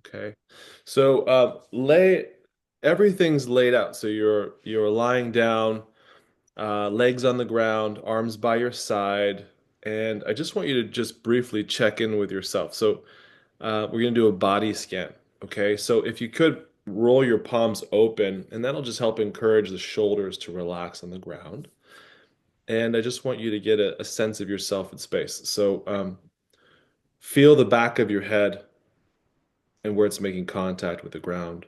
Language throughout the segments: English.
Okay. So lay everything's laid out. So you're lying down, legs on the ground, arms by your side, and I just want you to just briefly check in with yourself. So we're gonna do a body scan. Okay. So if you could roll your palms open, and that'll just help encourage the shoulders to relax on the ground. And I just want you to get a sense of yourself in space. So feel the back of your head and where it's making contact with the ground.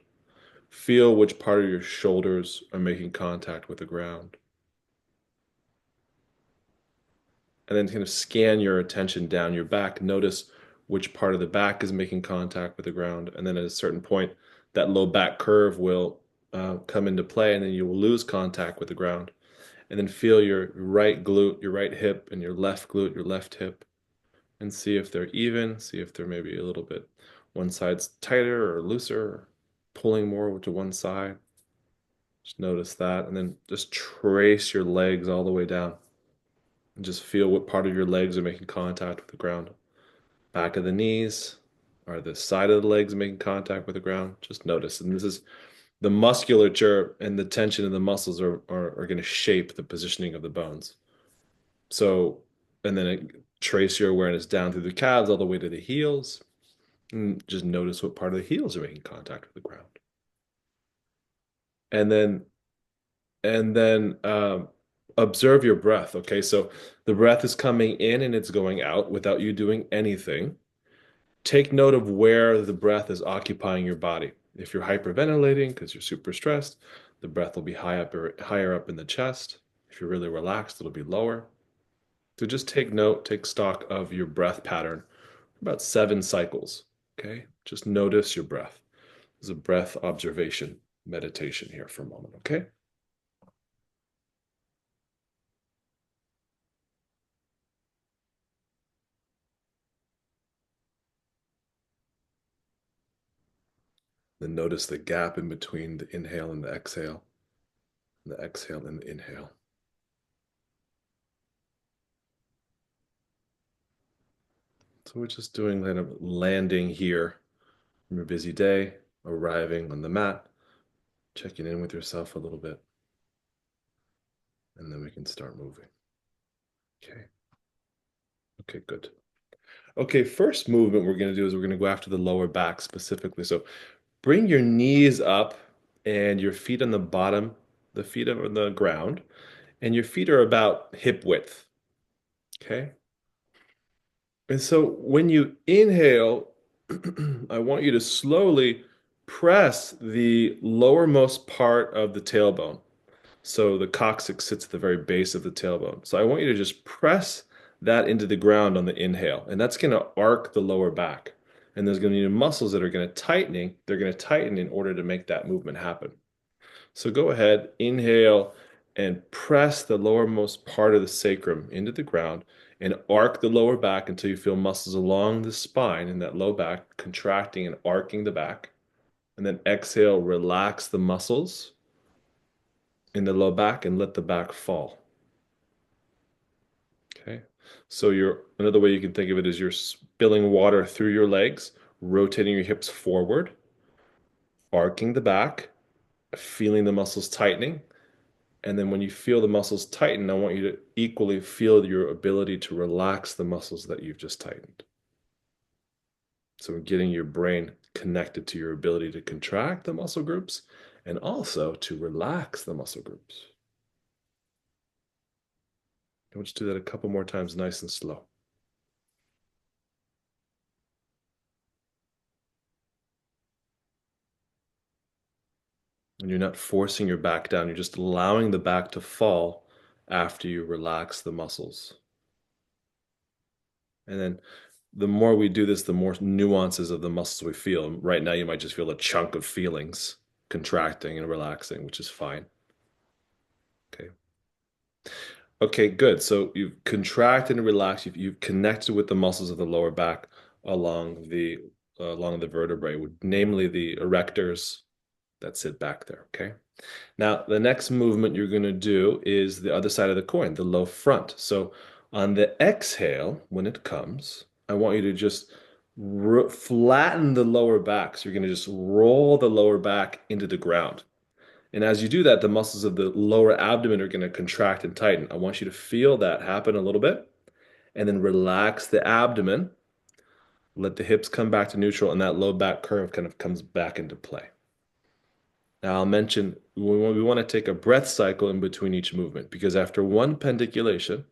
Feel which part of your shoulders are making contact with the ground. And then kind of scan your attention down your back. Notice which part of the back is making contact with the ground. And then at a certain point, that low back curve will come into play, and then you will lose contact with the ground. And then feel your right glute, your right hip, and your left glute, your left hip, and see if they're even. See if they're maybe a little bit one side's tighter or looser, or pulling more to one side. Just notice that, and then just trace your legs all the way down. And just feel what part of your legs are making contact with the ground. Back of the knees, or the side of the legs making contact with the ground. Just notice. And this is the musculature and the tension in the muscles are going to shape the positioning of the bones. So, and then trace your awareness down through the calves all the way to the heels. And just notice what part of the heels are making contact with the ground. And then and then observe your breath. Okay, so the breath is coming in and it's going out without you doing anything. Take note of where the breath is occupying your body. If you're hyperventilating because you're super stressed, the breath will be high up or higher up in the chest. If you're really relaxed, it'll be lower. So just take note, take stock of your breath pattern for about 7 cycles. Okay, just notice your breath. There's a breath observation meditation here for a moment. Okay. Then notice the gap in between the inhale and the exhale and the inhale. So we're just doing kind of landing here from your busy day, arriving on the mat, checking in with yourself a little bit, and then we can start moving. Okay. Okay, good. Okay, first movement we're going to do is we're going to go after the lower back specifically. So bring your knees up and your feet on the bottom, the feet are on the ground, and your feet are about hip width. Okay. And so when you inhale, I want you to slowly press the lowermost part of the tailbone. So the coccyx sits at the very base of the tailbone. So I want you to just press that into the ground on the inhale, and that's going to arc the lower back. And there's going to be muscles that are going to tightening. They're going to tighten in order to make that movement happen. So go ahead, inhale, and press the lowermost part of the sacrum into the ground and arc the lower back until you feel muscles along the spine in that low back contracting and arcing the back. And then exhale, relax the muscles in the low back and let the back fall. Okay. So another way you can think of it is you're spilling water through your legs, rotating your hips forward, arcing the back, feeling the muscles tightening. And then when you feel the muscles tighten, I want you to equally feel your ability to relax the muscles that you've just tightened. So we're getting your brain connected to your ability to contract the muscle groups and also to relax the muscle groups. And we'll just do that a couple more times, nice and slow. And you're not forcing your back down, you're just allowing the back to fall after you relax the muscles. And then the more we do this, the more nuances of the muscles we feel. Right now, you might just feel a chunk of feelings contracting and relaxing, which is fine. Okay. Okay, good. So you've contracted and relaxed. You've connected with the muscles of the lower back along the vertebrae, namely the erectors that sit back there. Okay. Now, the next movement you're going to do is the other side of the coin, the low front. So on the exhale, when it comes, I want you to just Flatten the lower back. So you're going to just roll the lower back into the ground. And as you do that, the muscles of the lower abdomen are going to contract and tighten. I want you to feel that happen a little bit and then relax the abdomen. Let the hips come back to neutral and that low back curve kind of comes back into play. Now, I'll mention we want to take a breath cycle in between each movement because after one pendiculation,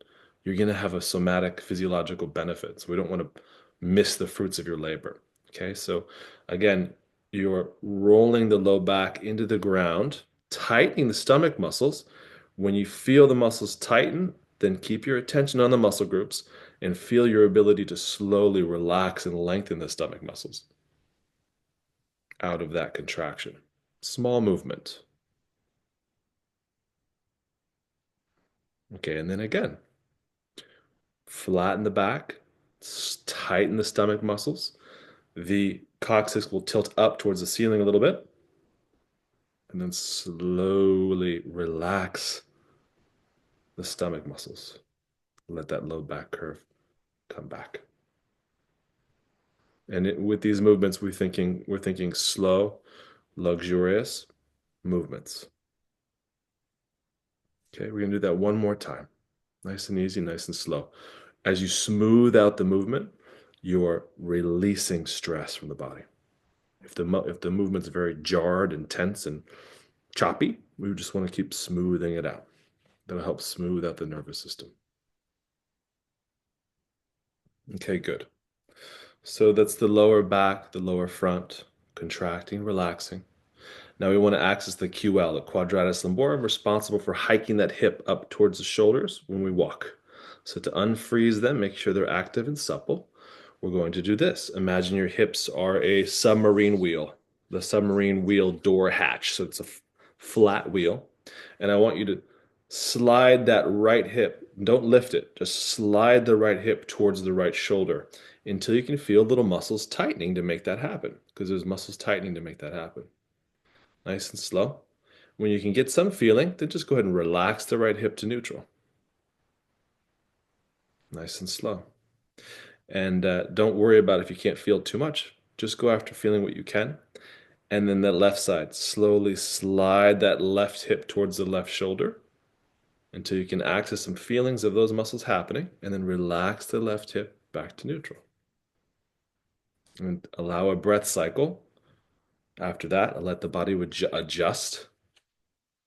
you're going to have a somatic physiological benefit. So we don't want to miss the fruits of your labor. Okay, so again, you're rolling the low back into the ground, tightening the stomach muscles. When you feel the muscles tighten, then keep your attention on the muscle groups and feel your ability to slowly relax and lengthen the stomach muscles out of that contraction. Small movement. Okay, and then again, flatten the back, tighten the stomach muscles. The coccyx will tilt up towards the ceiling a little bit, and then slowly relax the stomach muscles. Let that low back curve come back. And with these movements, we're thinking slow, luxurious movements. Okay, we're gonna do that one more time. Nice and easy, nice and slow. As you smooth out the movement, you're releasing stress from the body. If the movement's very jarred and tense and choppy, we just want to keep smoothing it out. That'll help smooth out the nervous system. Okay, good. So that's the lower back, the lower front, contracting, relaxing. Now we want to access the QL, the quadratus lumborum, responsible for hiking that hip up towards the shoulders when we walk. So to unfreeze them, make sure they're active and supple. We're going to do this. Imagine your hips are a submarine wheel, the submarine wheel door hatch. So it's a flat wheel. And I want you to slide that right hip. Don't lift it. Just slide the right hip towards the right shoulder until you can feel little muscles tightening to make that happen, because there's muscles tightening to make that happen. Nice and slow. When you can get some feeling, then just go ahead and relax the right hip to neutral. Nice and slow. And don't worry about if you can't feel too much. Just go after feeling what you can. And then the left side, slowly slide that left hip towards the left shoulder until you can access some feelings of those muscles happening, and then relax the left hip back to neutral. And allow a breath cycle. After that, let the body adjust.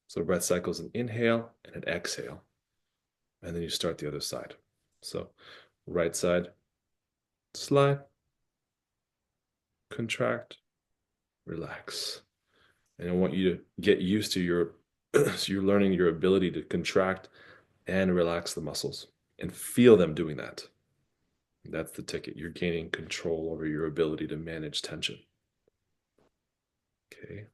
So breath cycle is an inhale and an exhale. And then you start the other side. So right side, slide, contract, relax. And I want you to get used to so you're learning your ability to contract and relax the muscles and feel them doing that. That's the ticket. You're gaining control over your ability to manage tension. Okay.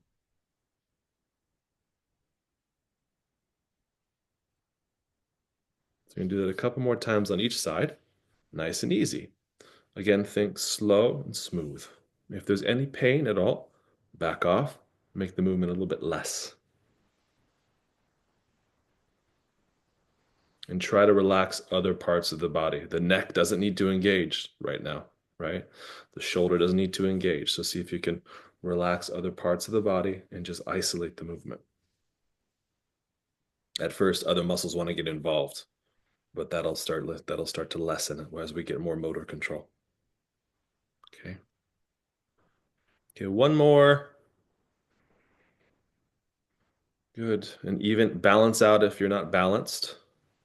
So you're going to do that a couple more times on each side. Nice and easy. Again, think slow and smooth. If there's any pain at all, back off, make the movement a little bit less. And try to relax other parts of the body. The neck doesn't need to engage right now, right? The shoulder doesn't need to engage. So see if you can relax other parts of the body and just isolate the movement. At first, other muscles want to get involved, but that'll start to lessen as we get more motor control. Okay. Okay, one more. Good. And even balance out if you're not balanced.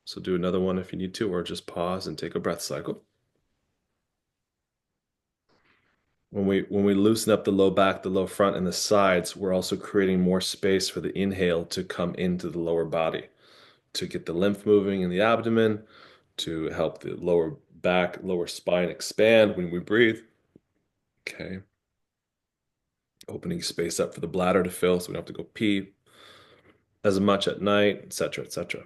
So do another one if you need to, or just pause and take a breath cycle. When we loosen up the low back, the low front, and the sides, we're also creating more space for the inhale to come into the lower body, to get the lymph moving in the abdomen, to help the lower back, lower spine expand when we breathe. Okay. Opening space up for the bladder to fill so we don't have to go pee as much at night, etc., etc.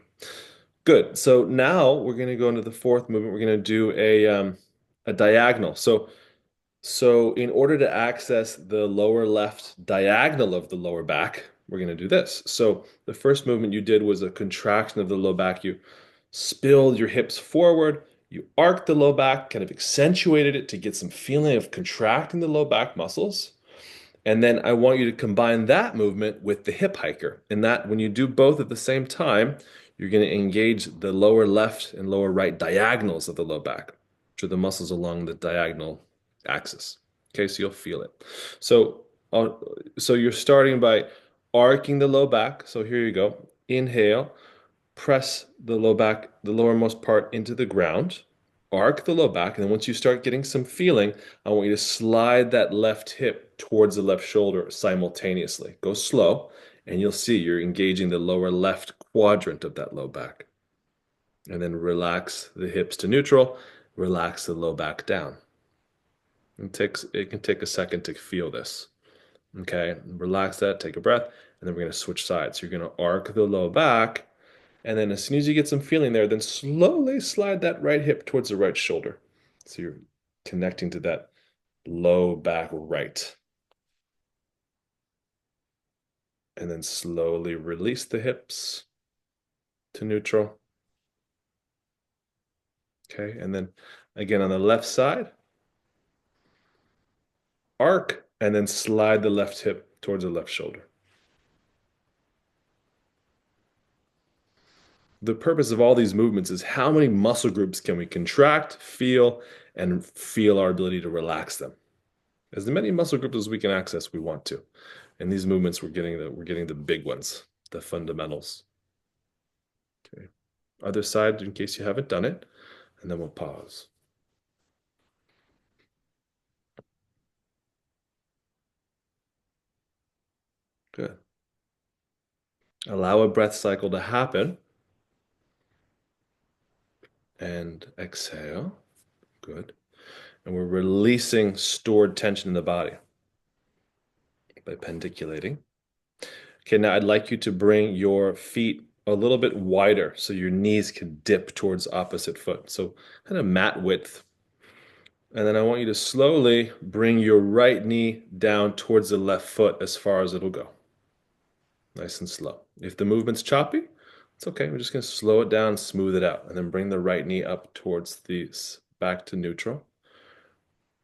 Good. So now we're going to go into the fourth movement. We're going to do a diagonal. So in order to access the lower left diagonal of the lower back, we're going to do this. So the first movement you did was a contraction of the low back. You spilled your hips forward. You arc the low back, kind of accentuated it to get some feeling of contracting the low back muscles. And then I want you to combine that movement with the hip hiker. And that when you do both at the same time, you're going to engage the lower left and lower right diagonals of the low back, which are the muscles along the diagonal axis. Okay, so you'll feel it. So, uh, so you're starting by arcing the low back. So here you go. Inhale, press the low back, the lowermost part into the ground, arc the low back, and then once you start getting some feeling, I want you to slide that left hip towards the left shoulder simultaneously. Go slow, and you'll see you're engaging the lower left quadrant of that low back. And then relax the hips to neutral, relax the low back down. It can take a second to feel this. Okay, relax that, take a breath, and then we're going to switch sides. So you're going to arc the low back. And then as soon as you get some feeling there, then slowly slide that right hip towards the right shoulder. So you're connecting to that low back right. And then slowly release the hips to neutral. Okay, and then again on the left side, arc, and then slide the left hip towards the left shoulder. The purpose of all these movements is how many muscle groups can we contract, feel, and feel our ability to relax them. As many muscle groups as we can access, we want to. And these movements, we're getting the big ones, the fundamentals. Okay. Other side, in case you haven't done it, and then we'll pause. Good. Allow a breath cycle to happen. And exhale. Good. And we're releasing stored tension in the body by pendiculating. Okay, now I'd like you to bring your feet a little bit wider so your knees can dip towards opposite foot. So kind of mat width. And then I want you to slowly bring your right knee down towards the left foot as far as it'll go. Nice and slow. If the movement's choppy, it's okay. We're just going to slow it down, smooth it out, and then bring the right knee up towards the back to neutral,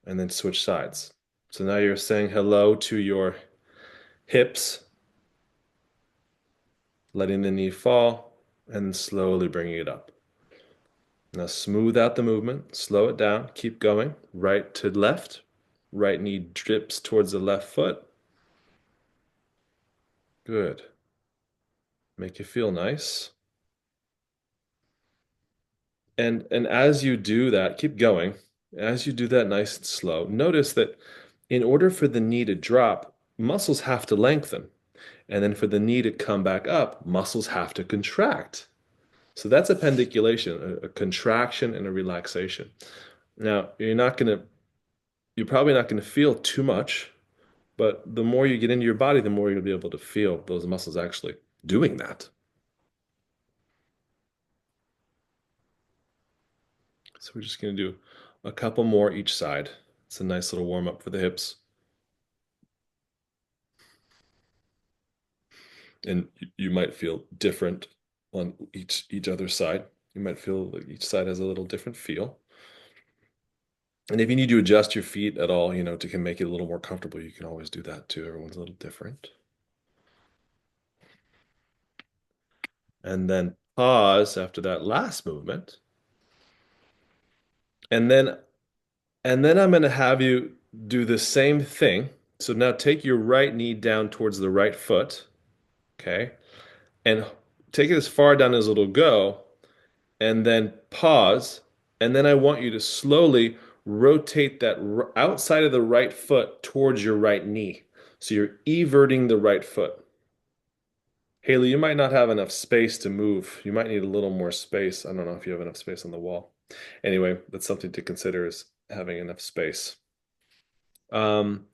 and then switch sides. So now you're saying hello to your hips, letting the knee fall, and slowly bringing it up. Now smooth out the movement, slow it down, keep going. Right to left, right knee drips towards the left foot. Good. Make you feel nice. And as you do that, keep going. As you do that nice and slow, notice that in order for the knee to drop, muscles have to lengthen. And then for the knee to come back up, muscles have to contract. So that's a pendiculation, a contraction and a relaxation. Now, you're probably not going to feel too much, but the more you get into your body, the more you'll be able to feel those muscles actually doing that. So we're just going to do a couple more each side. It's a nice little warm up for the hips. And you might feel different on each other side. You might feel like each side has a little different feel. And if you need to adjust your feet at all, to make it a little more comfortable, you can always do that too. Everyone's a little different. And then pause after that last movement. And then I'm going to have you do the same thing. So now take your right knee down towards the right foot, okay? And take it as far down as it'll go, and then pause. And then I want you to slowly rotate that outside of the right foot towards your right knee. So you're everting the right foot. Haley, you might not have enough space to move. You might need a little more space. I don't know if you have enough space on the wall. Anyway, that's something to consider is having enough space. Um,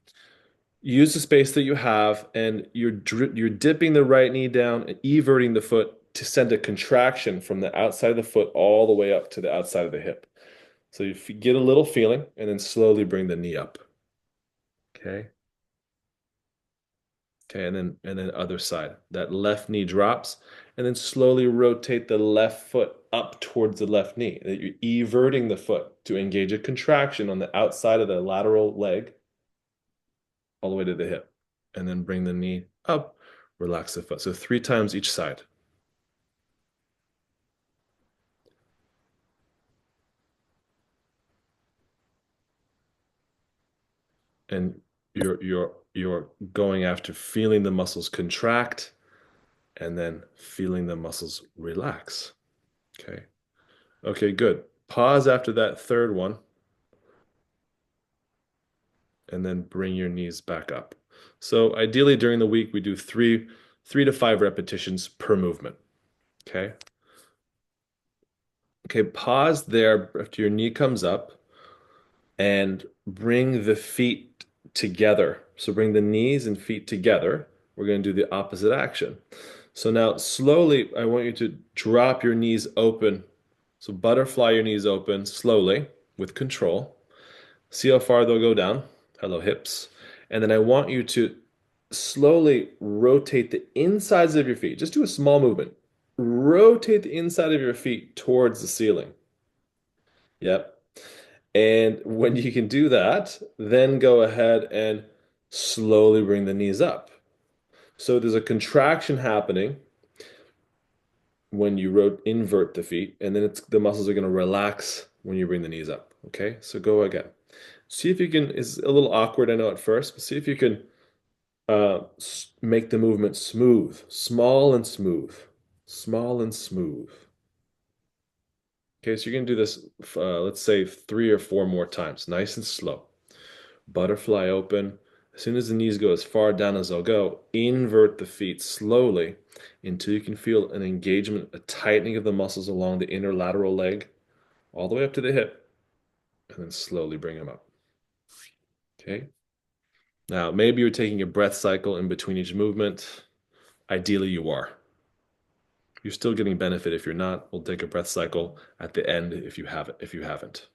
use the space that you have, and you're dipping the right knee down and everting the foot to send a contraction from the outside of the foot all the way up to the outside of the hip. So you get a little feeling, and then slowly bring the knee up. Okay. Okay, and then other side. That left knee drops, and then slowly rotate the left foot up towards the left knee, that you're everting the foot to engage a contraction on the outside of the lateral leg all the way to the hip. And then bring the knee up, relax the foot. So 3 times each side. And you're going after feeling the muscles contract and then feeling the muscles relax. Okay. Okay, good. Pause after that third one and then bring your knees back up. So ideally during the week we do three to 5 repetitions per movement. Okay. Okay, pause there after your knee comes up and bring the feet together. So bring the knees and feet together. We're going to do the opposite action. So now slowly, I want you to drop your knees open. So butterfly your knees open slowly with control. See how far they'll go down. Hello, hips. And then I want you to slowly rotate the insides of your feet. Just do a small movement. Rotate the inside of your feet towards the ceiling. Yep. And when you can do that, then go ahead and slowly bring the knees up. So there's a contraction happening when you invert the feet, and then the muscles are going to relax when you bring the knees up. Okay, so go again. See if you can, it's a little awkward, I know at first, but see if you can make the movement smooth, small and smooth, small and smooth. Okay, so you're going to do this, let's say 3 or 4 more times, nice and slow. Butterfly open. As soon as the knees go as far down as they'll go, invert the feet slowly until you can feel an engagement, a tightening of the muscles along the inner lateral leg, all the way up to the hip, and then slowly bring them up. Okay. Now, maybe you're taking a breath cycle in between each movement. Ideally, you are. You're still getting benefit. If you're not, we'll take a breath cycle at the end if you have it, if you haven't.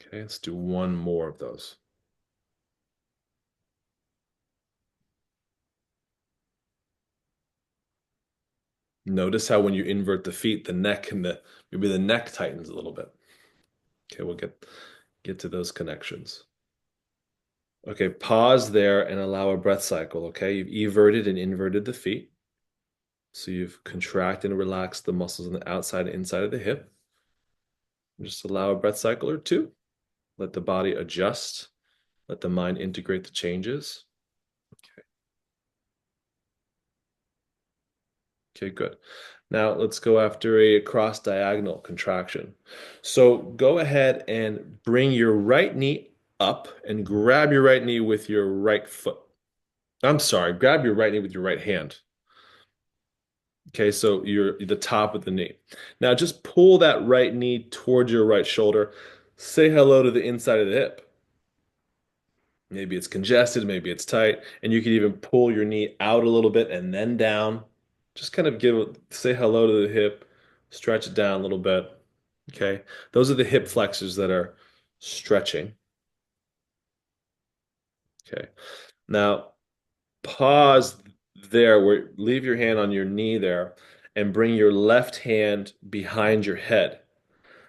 Okay, let's do one more of those. Notice how when you invert the feet, the neck and maybe the neck tightens a little bit. Okay, we'll get to those connections. Okay, pause there and allow a breath cycle. Okay, you've everted and inverted the feet. So you've contracted and relaxed the muscles on the outside and inside of the hip. Just allow a breath cycle or 2. Let the body adjust. Let the mind integrate the changes. Okay. Okay, good. Now let's go after a cross diagonal contraction. So go ahead and bring your right knee up and grab your right knee with your right foot. I'm sorry, grab your right knee with your right hand. Okay, so you're the top of the knee. Now just pull that right knee towards your right shoulder. Say hello to the inside of the hip. Maybe it's congested, maybe it's tight, and you can even pull your knee out a little bit and then down. Just kind of say hello to the hip, stretch it down a little bit. Okay, those are the hip flexors that are stretching. Okay, now pause there, where leave your hand on your knee there, and bring your left hand behind your head.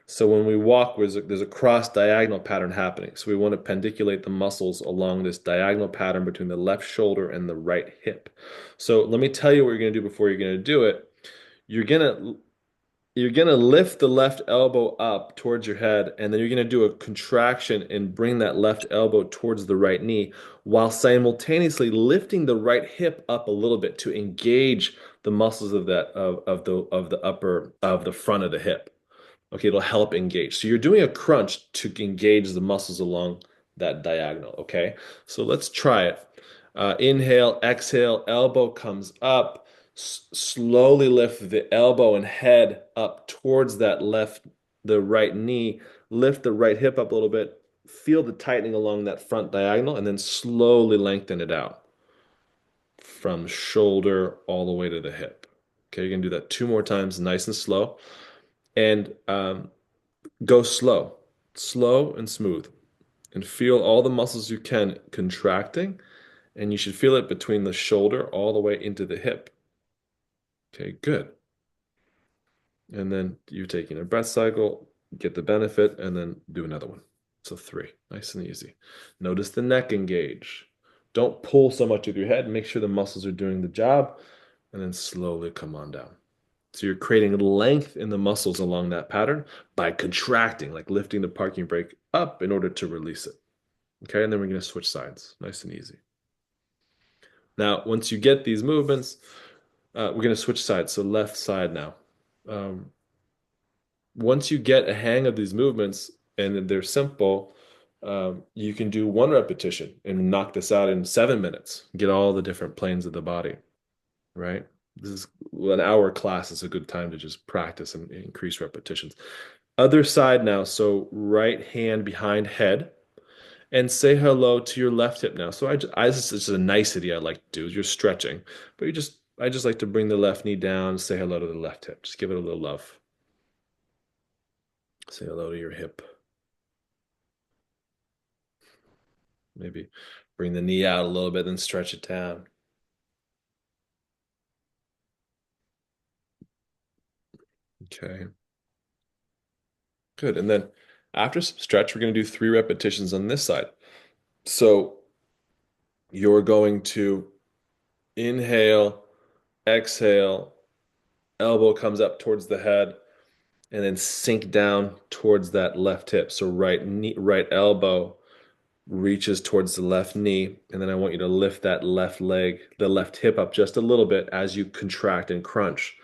So when we walk, there's a cross diagonal pattern happening. So we want to pendiculate the muscles along this diagonal pattern between the left shoulder and the right hip. So let me tell you what you're going to do before you're going to do it. You're going to lift the left elbow up towards your head, and then you're going to do a contraction and bring that left elbow towards the right knee while simultaneously lifting the right hip up a little bit to engage the muscles of the front of the hip. Okay, it'll help engage. So you're doing a crunch to engage the muscles along that diagonal. Okay, so let's try it. Inhale, exhale, elbow comes up. Slowly lift the elbow and head up towards the right knee. Lift the right hip up a little bit. Feel the tightening along that front diagonal, and then slowly lengthen it out from shoulder all the way to the hip. Okay, you're gonna do that 2 more times, nice and slow. And go slow, slow and smooth, and feel all the muscles you can contracting, and you should feel it between the shoulder all the way into the hip. Okay, good. And then you're taking a breath cycle, get the benefit, and then do another one. So 3, nice and easy. Notice the neck engage. Don't pull so much with your head. Make sure the muscles are doing the job, and then slowly come on down. So you're creating length in the muscles along that pattern by contracting, like lifting the parking brake up in order to release it. Okay, and then we're going to switch sides, nice and easy. Now, once you get these movements, we're going to switch sides. So left side now. Um, Once you get a hang of these movements and they're simple, you can do 1 repetition and knock this out in 7 minutes. Get all the different planes of the body, right? This is an hour class is a good time to just practice and increase repetitions. Other side now. So right hand behind head and say hello to your left hip now. So this is a nicety I like to do. You're stretching, but I just like to bring the left knee down, say hello to the left hip. Just give it a little love. Say hello to your hip. Maybe bring the knee out a little bit, then stretch it down. Okay, good. And then after some stretch, we're going to do 3 repetitions on this side. So you're going to inhale, exhale, elbow comes up towards the head, and then sink down towards that left hip. So right knee, right elbow reaches towards the left knee, and then I want you to lift that left leg, the left hip up just a little bit as you contract and crunch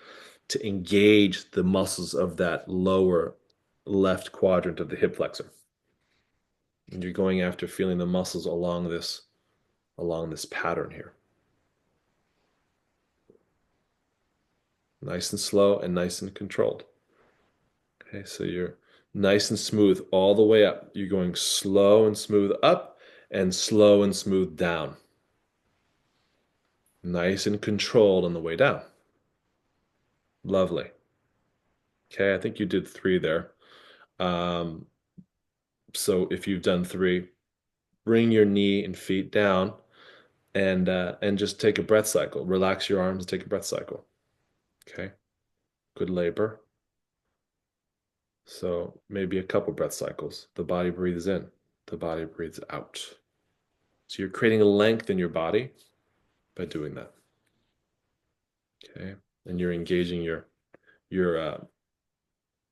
to engage the muscles of that lower left quadrant of the hip flexor. And you're going after feeling the muscles along this pattern here. Nice and slow and nice and controlled. Okay, so you're nice and smooth all the way up. You're going slow and smooth up and slow and smooth down. Nice and controlled on the way down. Lovely. Okay, I think you did 3 there. Um, so if you've done 3, bring your knee and feet down and just take a breath cycle. Relax your arms and take a breath cycle. Okay, good labor. So maybe a couple breath cycles. The body breathes in, the body breathes out. So you're creating a length in your body by doing that. Okay, and you're engaging your uh,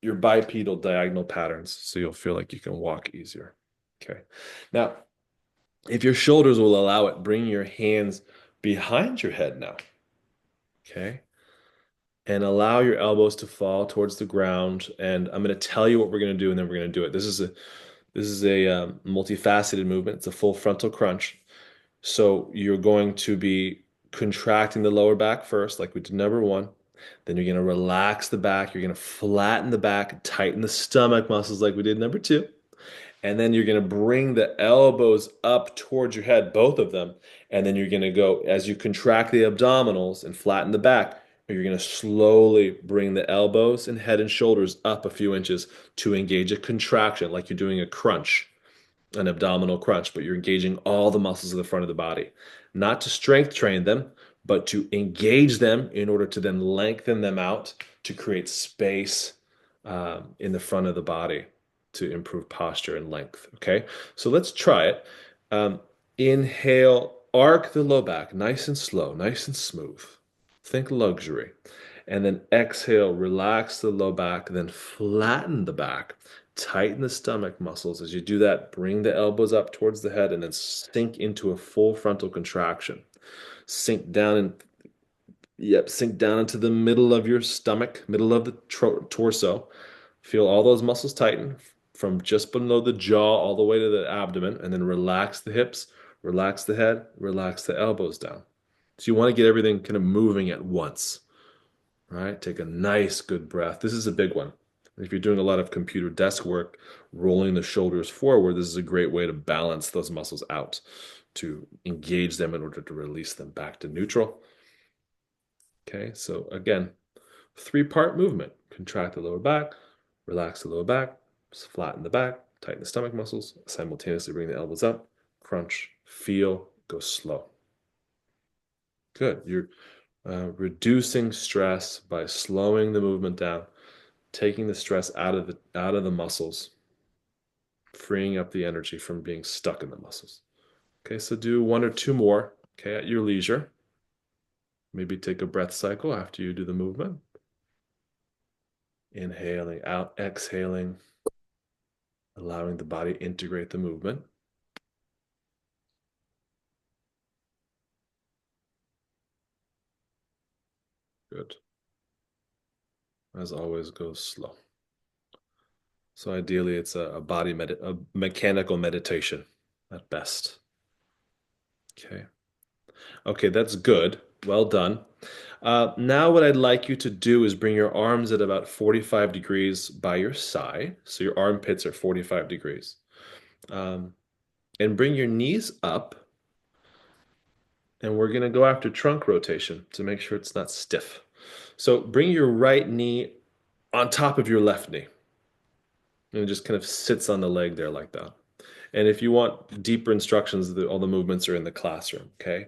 your bipedal diagonal patterns, so you'll feel like you can walk easier. Okay, now if your shoulders will allow it, bring your hands behind your head now. Okay, and allow your elbows to fall towards the ground. And I'm going to tell you what we're going to do, and then we're going to do it. This is a multifaceted movement. It's a full frontal crunch. So you're going to be contracting the lower back first, like we did number 1. Then you're going to relax the back. You're going to flatten the back, tighten the stomach muscles, like we did number 2. And then you're going to bring the elbows up towards your head, both of them. And then you're going to go, as you contract the abdominals and flatten the back, you're going to slowly bring the elbows and head and shoulders up a few inches to engage a contraction, like you're doing a crunch, an abdominal crunch, but you're engaging all the muscles of the front of the body. Not to strength train them, but to engage them in order to then lengthen them out to create space in the front of the body to improve posture and length. Okay, so let's try it. Um, Inhale, arc the low back, nice and slow, nice and smooth. Think luxury. And then exhale, relax the low back, then flatten the back. Tighten the stomach muscles. As you do that, bring the elbows up towards the head and then sink into a full frontal contraction. Sink down and sink down into the middle of your stomach, middle of the torso. Feel all those muscles tighten from just below the jaw all the way to the abdomen, and then relax the hips, relax the head, relax the elbows down. So you want to get everything kind of moving at once. All right, take a nice, good breath. This is a big one. If you're doing a lot of computer desk work, rolling the shoulders forward, this is a great way to balance those muscles out, to engage them in order to release them back to neutral. Okay, so again, 3-part movement. Contract the lower back, relax the lower back, flatten the back, tighten the stomach muscles, simultaneously bring the elbows up, crunch, feel, go slow. Good. You're reducing stress by slowing the movement down, taking the stress out of the muscles, freeing up the energy from being stuck in the muscles. Okay, so do one or two more, okay, at your leisure. Maybe take a breath cycle after you do the movement. Inhaling out, exhaling, allowing the body to integrate the movement. Good. As always, go slow. So ideally, it's a mechanical meditation at best. Okay. Okay, that's good. Well done. Now, what I'd like you to do is bring your arms at about 45 degrees by your side. So your armpits are 45 degrees. Um, and bring your knees up. And we're going to go after trunk rotation to make sure it's not stiff. So bring your right knee on top of your left knee. And it just kind of sits on the leg there like that. And if you want deeper instructions, all the movements are in the classroom, okay?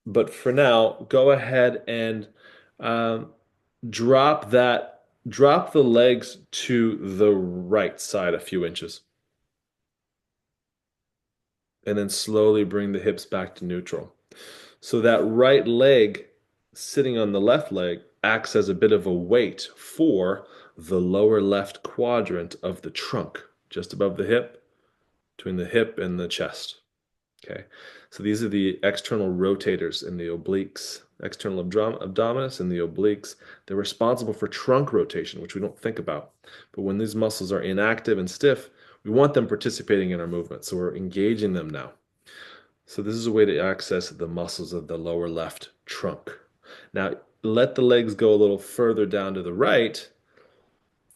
But for now, go ahead and um, drop the legs to the right side a few inches. And then slowly bring the hips back to neutral. So that right leg sitting on the left leg acts as a bit of a weight for the lower left quadrant of the trunk, just above the hip, between the hip and the chest. Okay, so these are the external rotators in the obliques, external abdominis and the obliques. They're responsible for trunk rotation, which we don't think about. But when these muscles are inactive and stiff, we want them participating in our movement. So we're engaging them now. So this is a way to access the muscles of the lower left trunk. Now, let the legs go a little further down to the right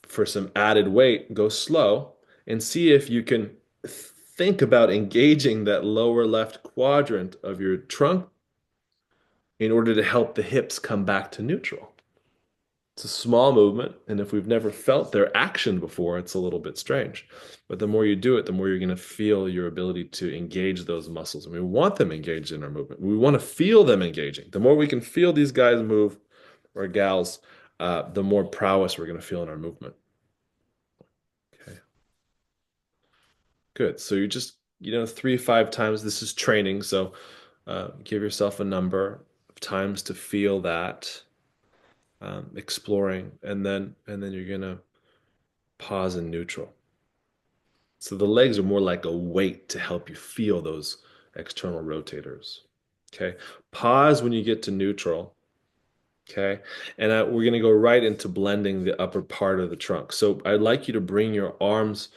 for some added weight. Go slow and see if you can think about engaging that lower left quadrant of your trunk in order to help the hips come back to neutral. It's a small movement, and if we've never felt their action before, it's a little bit strange. But the more you do it, the more you're going to feel your ability to engage those muscles. And we want them engaged in our movement. We want to feel them engaging. The more we can feel these guys move, or gals, the more prowess we're going to feel in our movement. Okay, good. So you just, 3 to 5 times. This is training, so give yourself a number of times to feel that, exploring, and then you're gonna pause in neutral. So the legs are more like a weight to help you feel those external rotators. Okay. Pause when you get to neutral. Okay. And we're going to go right into blending the upper part of the trunk. So I'd like you to bring your arms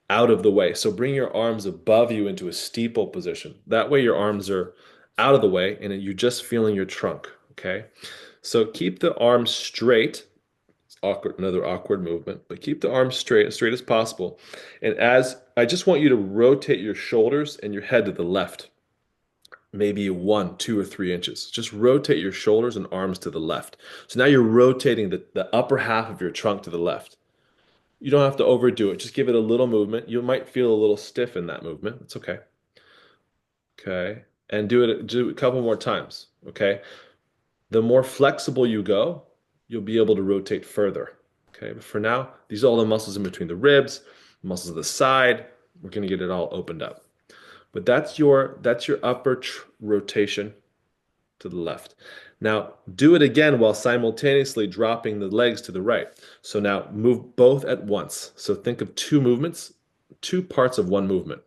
out of the way. So bring your arms above you into a steeple position. That way your arms are out of the way and you're just feeling your trunk. Okay. So keep the arms straight. Awkward, another awkward movement, but keep the arms straight, as straight as possible. And as I just want you to rotate your shoulders and your head to the left, maybe 1, 2, or 3 inches. Just rotate your shoulders and arms to the left. So now you're rotating the upper half of your trunk to the left. You don't have to overdo it. Just give it a little movement. You might feel a little stiff in that movement. It's okay. Okay. And do it a couple more times. Okay. The more flexible you go, you'll be able to rotate further. Okay, but for now, these are all the muscles in between the ribs, muscles of the side. We're going to get it all opened up. But that's your upper rotation to the left. Now, do it again while simultaneously dropping the legs to the right. So now move both at once. So think of two movements, two parts of one movement.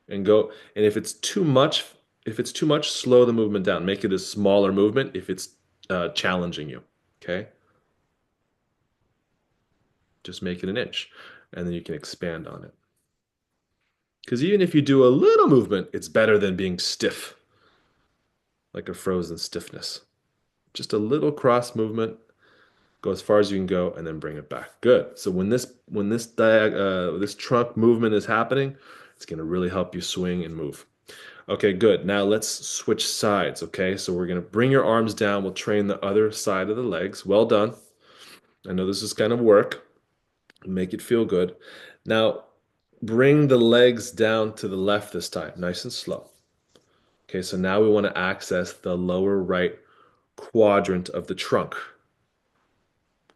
And go, and if it's too much, slow the movement down. Make it a smaller movement if it's challenging you. Okay? Just make it an inch, and then you can expand on it. Because even if you do a little movement, it's better than being stiff, like a frozen stiffness. Just a little cross movement, go as far as you can go, and then bring it back. Good. So when this trunk movement is happening, it's going to really help you swing and move. Okay, good. Now let's switch sides. Okay, so we're going to bring your arms down. We'll train the other side of the legs. Well done. I know this is kind of work. Make it feel good. Now, bring the legs down to the left this time, nice and slow. Okay, so now we want to access the lower right quadrant of the trunk.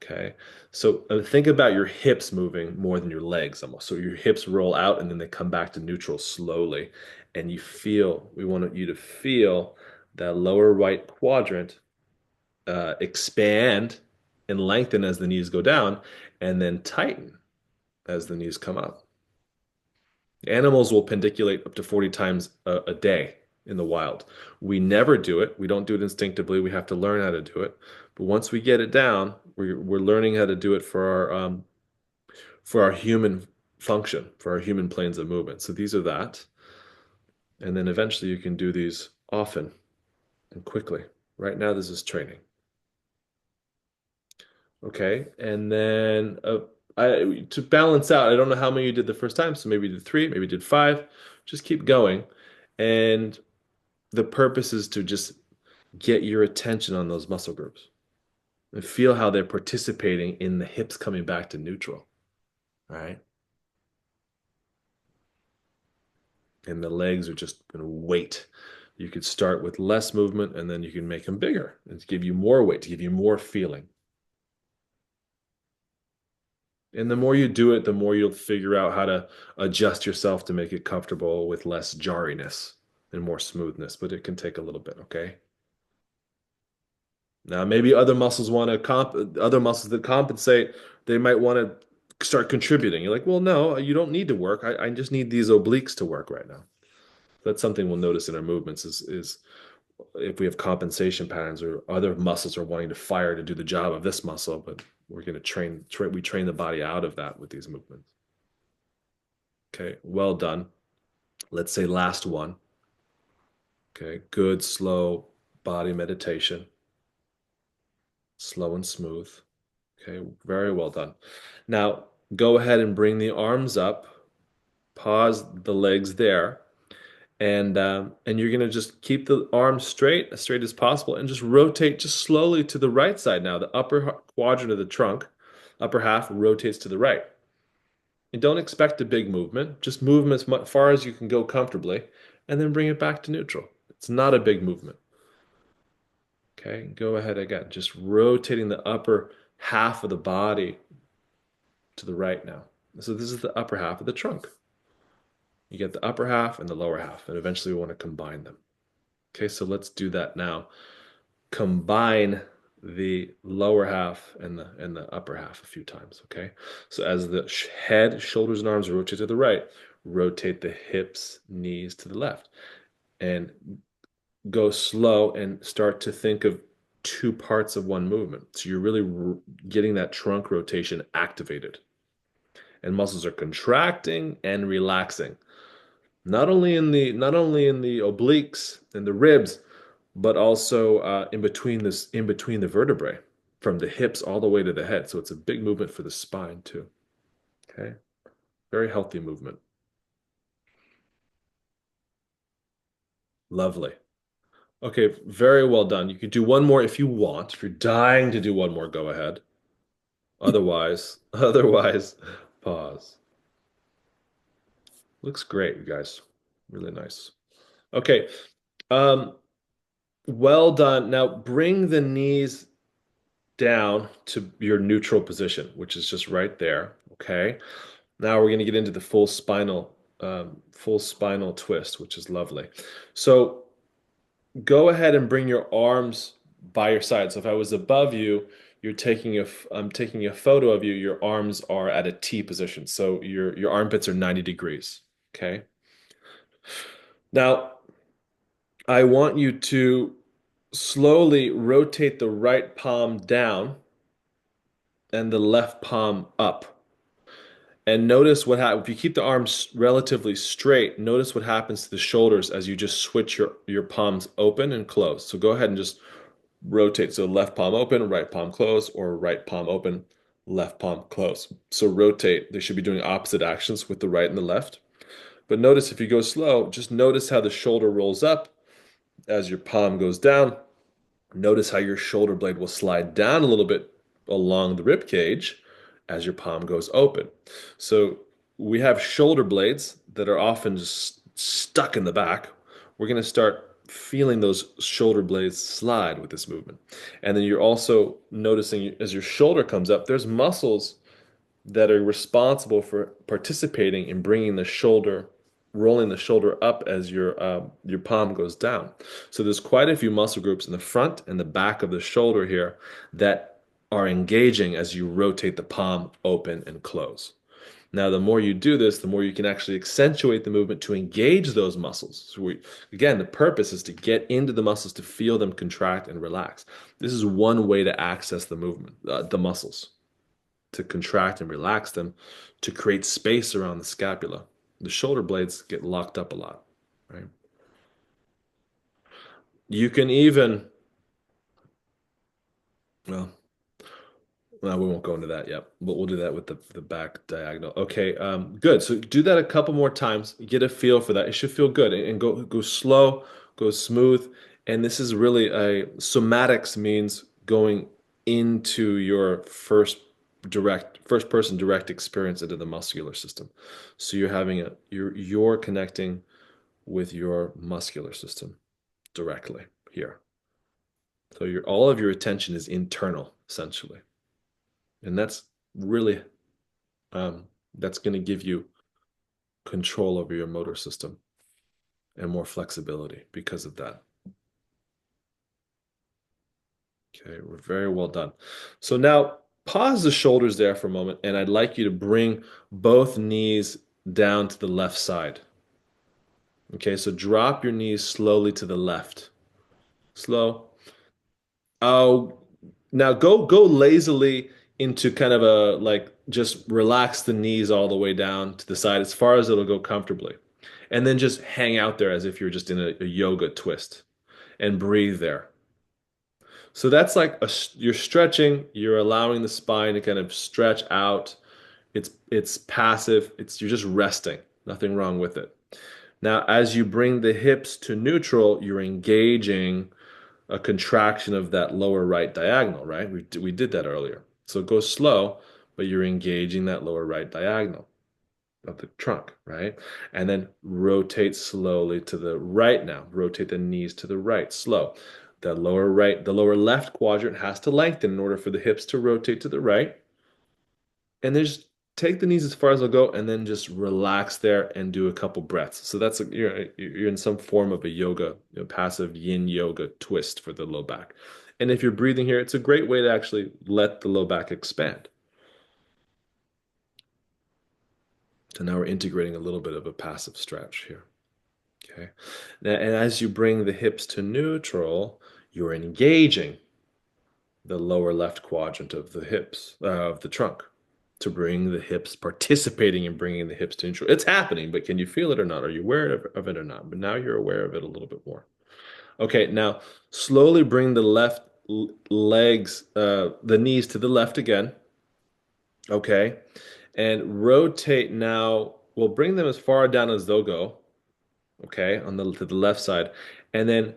Okay. So think about your hips moving more than your legs almost. So your hips roll out and then they come back to neutral slowly. And we want you to feel that lower right quadrant expand and lengthen as the knees go down and then tighten as the knees come up. Animals will pendiculate up to 40 times a day in the wild. We never do it. We don't do it instinctively. We have to learn how to do it. But once we get it down, we're learning how to do it for our human function, for our human planes of movement. So these are that. And then eventually you can do these often and quickly. Right now, this is training. Okay. And then to balance out, I don't know how many you did the first time. So maybe you did three, maybe you did five. Just keep going. And the purpose is to just get your attention on those muscle groups and feel how they're participating in the hips coming back to neutral. All right. And the legs are just going to weight. You could start with less movement and then you can make them bigger and to give you more weight, to give you more feeling. And the more you do it, the more you'll figure out how to adjust yourself to make it comfortable with less jarriness and more smoothness, but it can take a little bit, okay? Now, maybe other muscles that compensate, they might want to start contributing. You're like, well, no, you don't need to work. I just need these obliques to work right now. That's something we'll notice in our movements is if we have compensation patterns or other muscles are wanting to fire to do the job of this muscle, but we're going to we train the body out of that with these movements. Okay, well done. Let's say last one. Okay, good, slow body meditation, slow and smooth. Okay, very well done. Now, go ahead and bring the arms up, pause the legs there, and you're gonna just keep the arms straight, as straight as possible, and just rotate just slowly to the right side now. The upper quadrant of the trunk, upper half rotates to the right. And don't expect a big movement. Just move as far as you can go comfortably, and then bring it back to neutral. It's not a big movement. Okay, go ahead again. Just rotating the upper half of the body to the right now. So this is the upper half of the trunk. You get the upper half and the lower half, and eventually we want to combine them. Okay, so let's do that now. Combine the lower half and the upper half a few times, okay? So as the head, shoulders, and arms rotate to the right, rotate the hips, knees to the left. And go slow and start to think of two parts of one movement. So you're really getting that trunk rotation activated. And muscles are contracting and relaxing. Not only in the obliques and the ribs, but also in between the vertebrae, from the hips all the way to the head. So it's a big movement for the spine too. Okay, very healthy movement. Lovely. Okay, very well done. You could do one more if you want. If you're dying to do one more, go ahead. Otherwise, pause. Looks great, you guys. Really nice. Okay. Um, well done. Now bring the knees down to your neutral position, which is just right there. Okay. Now we're going to get into the full spinal twist, which is lovely. So go ahead and bring your arms by your side. So if I was above you, I'm taking a photo of you. Your arms are at a T position. So your armpits are 90 degrees. Okay. Now I want you to slowly rotate the right palm down and the left palm up. And notice what happens if you keep the arms relatively straight. Notice what happens to the shoulders as you just switch your palms open and close. So go ahead and just rotate. So left palm open, right palm close, or right palm open, left palm close. So rotate. They should be doing opposite actions with the right and the left. But notice if you go slow, just notice how the shoulder rolls up as your palm goes down. Notice how your shoulder blade will slide down a little bit along the rib cage as your palm goes open. So we have shoulder blades that are often just stuck in the back. We're going to start feeling those shoulder blades slide with this movement. And then you're also noticing as your shoulder comes up, there's muscles that are responsible for participating in bringing the shoulder, rolling the shoulder up as your palm goes down. So there's quite a few muscle groups in the front and the back of the shoulder here that are engaging as you rotate the palm open and close. Now, the more you do this, the more you can actually accentuate the movement to engage those muscles. So again, the purpose is to get into the muscles to feel them contract and relax. This is one way to access the movement, the muscles, to contract and relax them, to create space around the scapula. The shoulder blades get locked up a lot, right? You can even, well, no, we won't go into that yet, but we'll do that with the back diagonal. Okay, good. So do that a couple more times. Get a feel for that. It should feel good, and go slow, go smooth. And this is really a somatics means going into your first person direct experience into the muscular system. So you're having you're connecting with your muscular system directly here. So all of your attention is internal, essentially. And that's really that's going to give you control over your motor system and more flexibility because of that. Okay, we're very well done. So now pause the shoulders there for a moment, and I'd like you to bring both knees down to the left side. Okay, so drop your knees slowly to the left. Slow. Oh, now go lazily into kind of a like just relax the knees all the way down to the side as far as it'll go comfortably. And then just hang out there as if you're just in a yoga twist and breathe there. So that's like you're stretching, you're allowing the spine to kind of stretch out. It's passive. You're just resting. Nothing wrong with it. Now, as you bring the hips to neutral, you're engaging a contraction of that lower right diagonal, right? We did that earlier. So go slow, but you're engaging that lower right diagonal of the trunk, right? And then rotate slowly to the right now. Rotate the knees to the right, slow. The lower left quadrant has to lengthen in order for the hips to rotate to the right. And then just take the knees as far as they'll go and then just relax there and do a couple breaths. So you're in some form of a yoga, passive yin yoga twist for the low back. And if you're breathing here, it's a great way to actually let the low back expand. So now we're integrating a little bit of a passive stretch here. Okay. Now, and as you bring the hips to neutral, you're engaging the lower left quadrant of the hips, of the trunk, to bring the hips, participating in bringing the hips to neutral. It's happening, but can you feel it or not? Are you aware of it or not? But now you're aware of it a little bit more. Okay, now slowly bring the left legs, the knees to the left again. Okay, and rotate now. We'll bring them as far down as they'll go. Okay, to the left side, and then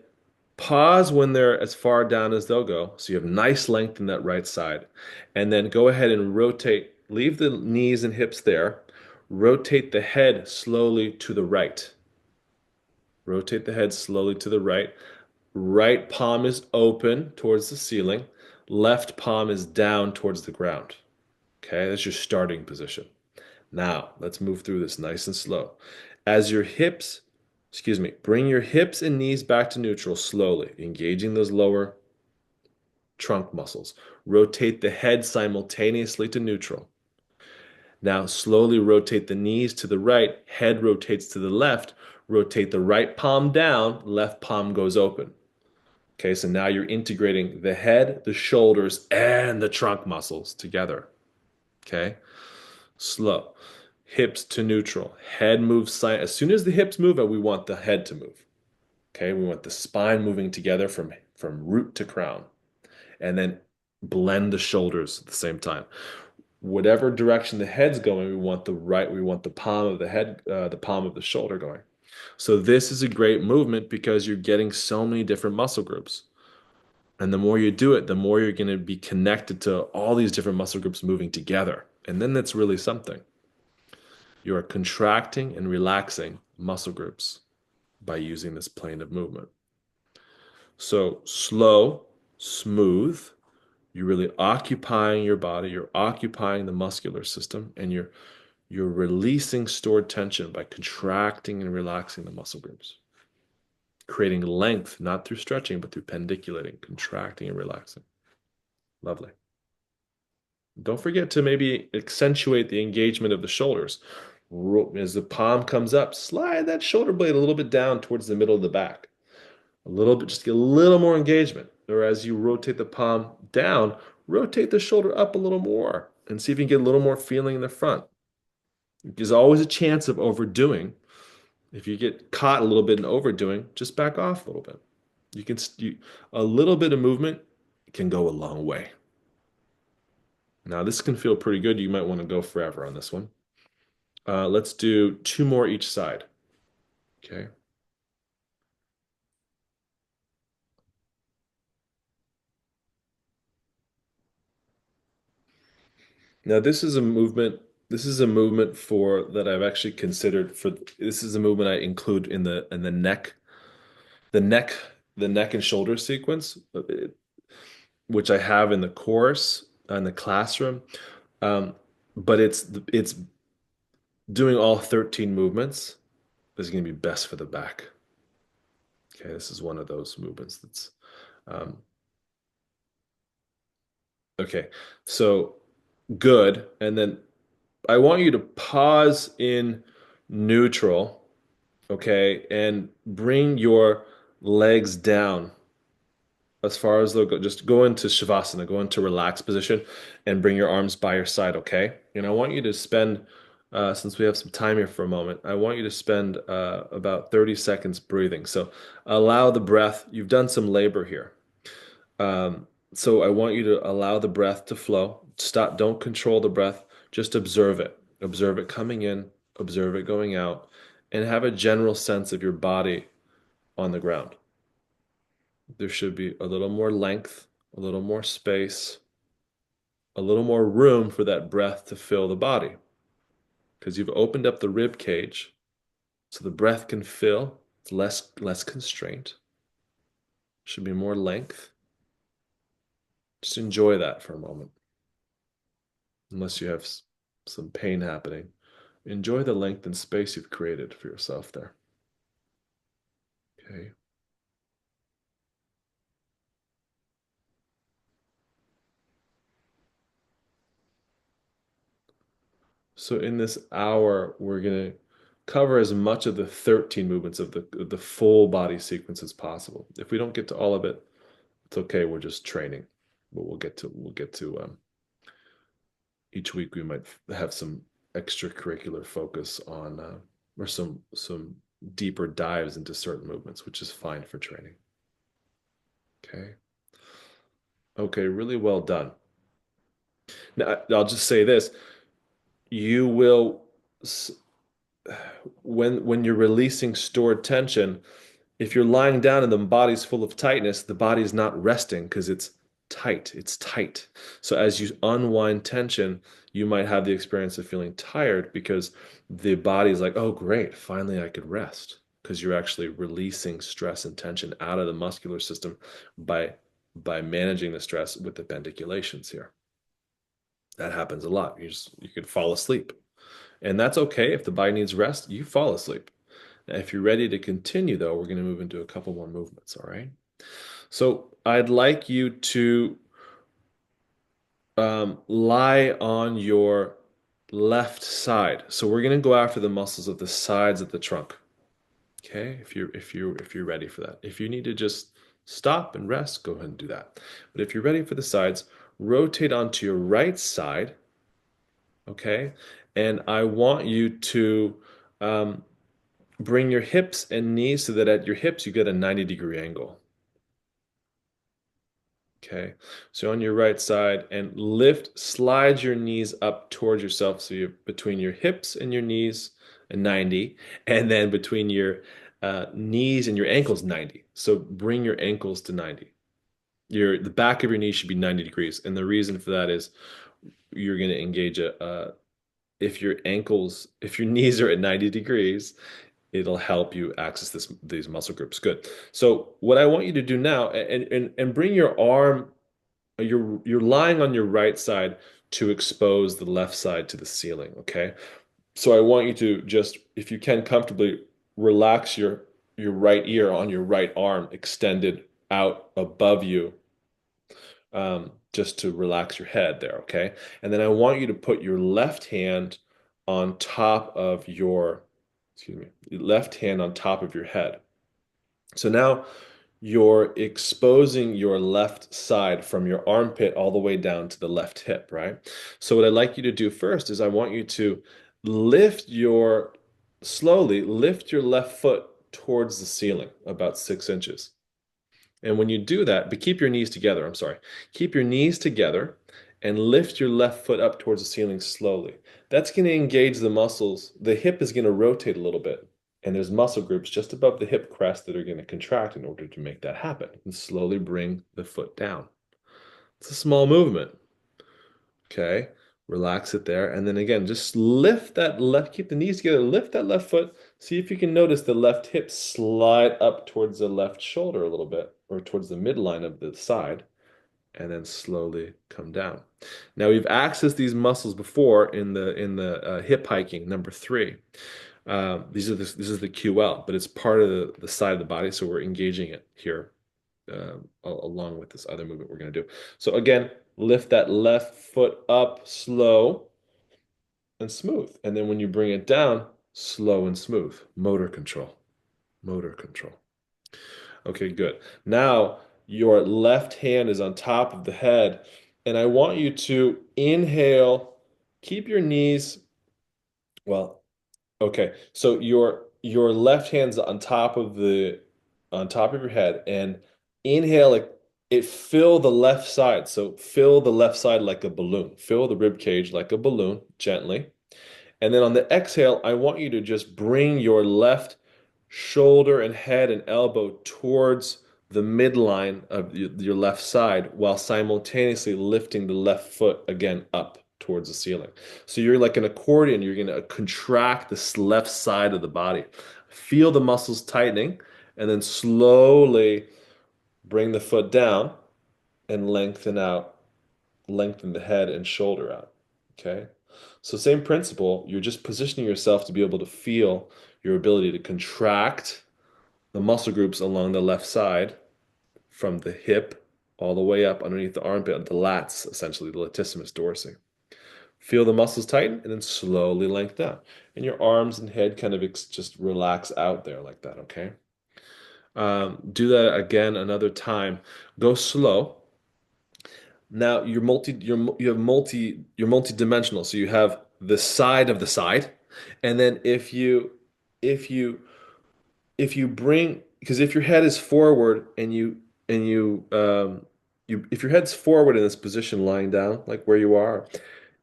pause when they're as far down as they'll go. So you have nice length in that right side. And then go ahead and rotate. Leave the knees and hips there. Rotate the head slowly to the right. Rotate the head slowly to the right. Right palm is open towards the ceiling. Left palm is down towards the ground. Okay, that's your starting position. Now, let's move through this nice and slow. As your hips, bring your hips and knees back to neutral slowly, engaging those lower trunk muscles. Rotate the head simultaneously to neutral. Now, slowly rotate the knees to the right, head rotates to the left. Rotate the right palm down, left palm goes open. Okay, so now you're integrating the head, the shoulders, and the trunk muscles together. Okay, slow. Hips to neutral. Head moves side. As soon as the hips move, we want the head to move. Okay, we want the spine moving together from root to crown. And then blend the shoulders at the same time. Whatever direction the head's going, we want the palm of the head, the palm of the shoulder going. So this is a great movement because you're getting so many different muscle groups. And the more you do it, the more you're going to be connected to all these different muscle groups moving together. And then that's really something. You are contracting and relaxing muscle groups by using this plane of movement. So slow, smooth. You're really occupying your body, you're occupying the muscular system, and you're releasing stored tension by contracting and relaxing the muscle groups, creating length, not through stretching, but through pendiculating, contracting and relaxing. Lovely. Don't forget to maybe accentuate the engagement of the shoulders. As the palm comes up, slide that shoulder blade a little bit down towards the middle of the back. A little bit, just get a little more engagement. Or as you rotate the palm down, rotate the shoulder up a little more and see if you can get a little more feeling in the front. There's always a chance of overdoing. If you get caught a little bit in overdoing, just back off a little bit. A little bit of movement can go a long way. Now this can feel pretty good. You might want to go forever on this one. Let's do two more each side. Okay. Now this is a movement. This is a movement for that I've actually considered for. This is a movement I include in the neck, the neck, the neck and shoulder sequence, which I have in the course in the classroom. Um, but it's doing all 13 movements is going to be best for the back. Okay, this is one of those movements that's um, okay. So good, and then I want you to pause in neutral, okay, and bring your legs down as far as they'll go. Just go into Shavasana, go into relaxed position, and bring your arms by your side, okay? And I want you to spend, since we have some time here for a moment, I want you to spend about 30 seconds breathing. So allow the breath. You've done some labor here. So I want you to allow the breath to flow. Stop, don't control the breath. Just observe it. Observe it coming in, observe it going out, and have a general sense of your body on the ground. There should be a little more length, a little more space, a little more room for that breath to fill the body. Because you've opened up the rib cage so the breath can fill. It's less constraint. Should be more length. Just enjoy that for a moment. Unless you have some pain happening. Enjoy the length and space you've created for yourself there. Okay. So in this hour, we're going to cover as much of the 13 movements of the full body sequence as possible. If we don't get to all of it, it's okay. We're just training. But we'll get to each week we might have some extracurricular focus on or some deeper dives into certain movements, which is fine for training. Okay. Okay, really well done. Now, I'll just say this. You will when you're releasing stored tension, if you're lying down and the body's full of tightness, the body's not resting because it's tight. It's tight. So as you unwind tension, you might have the experience of feeling tired because the body's like, oh, great, finally I could rest. Because you're actually releasing stress and tension out of the muscular system by managing the stress with the pendiculations here. That happens a lot. You could fall asleep. And that's okay. If the body needs rest, you fall asleep. Now, if you're ready to continue, though, we're going to move into a couple more movements, all right? So I'd like you to lie on your left side. So we're going to go after the muscles of the sides of the trunk. Okay, if you're ready for that. If you need to just stop and rest, go ahead and do that. But if you're ready for the sides, rotate onto your right side. Okay, and I want you to um, bring your hips and knees so that at your hips you get a 90-degree angle. Okay, so on your right side and slide your knees up towards yourself. So you're between your hips and your knees and 90, and then between your knees and your ankles 90. So bring your ankles to 90. The back of your knee should be 90 degrees, and the reason for that is you're going to engage if your knees are at 90 degrees, it'll help you access these muscle groups. Good. So what I want you to do now, and bring your arm, you're lying on your right side to expose the left side to the ceiling, okay? So I want you to just, if you can comfortably, relax your right ear on your right arm extended out above you, just to relax your head there, okay? And then I want you to put your left hand on top of your, excuse me, your left hand on top of your head. So now you're exposing your left side from your armpit all the way down to the left hip, right? So what I'd like you to do first is I want you to slowly lift your left foot towards the ceiling about 6 inches. And when you do that, but keep your knees together, I'm sorry. Keep your knees together and lift your left foot up towards the ceiling slowly. That's going to engage the muscles. The hip is going to rotate a little bit. And there's muscle groups just above the hip crest that are going to contract in order to make that happen. And slowly bring the foot down. It's a small movement. Okay. Relax it there. And then again, just lift that left, keep the knees together, lift that left foot. See if you can notice the left hip slide up towards the left shoulder a little bit, or towards the midline of the side, and then slowly come down. Now we've accessed these muscles before in the hip hiking number 3. This is the QL, but it's part of the side of the body, so we're engaging it here along with this other movement we're going to do. So again, lift that left foot up slow and smooth. And then when you bring it down, slow and smooth. Motor control. Motor control. Okay, good. Now your left hand is on top of the head, and I want you to inhale, keep your knees, well, okay. So your left hand's on top of your head, and inhale it fill the left side. So fill the left side like a balloon. Fill the rib cage like a balloon gently. And then on the exhale, I want you to just bring your left shoulder and head and elbow towards the midline of your left side while simultaneously lifting the left foot again up towards the ceiling. So you're like an accordion, you're going to contract this left side of the body. Feel the muscles tightening, and then slowly bring the foot down and lengthen the head and shoulder out. Okay? So same principle, you're just positioning yourself to be able to feel your ability to contract the muscle groups along the left side from the hip all the way up underneath the armpit, the lats, essentially, the latissimus dorsi. Feel the muscles tighten and then slowly lengthen out. And your arms and head kind of just relax out there like that, okay? Do that again another time. Go slow. Now you're multi-dimensional. So you have the side of the side, and then if you if you bring, because if your head is forward and you if your head's forward in this position lying down like where you are,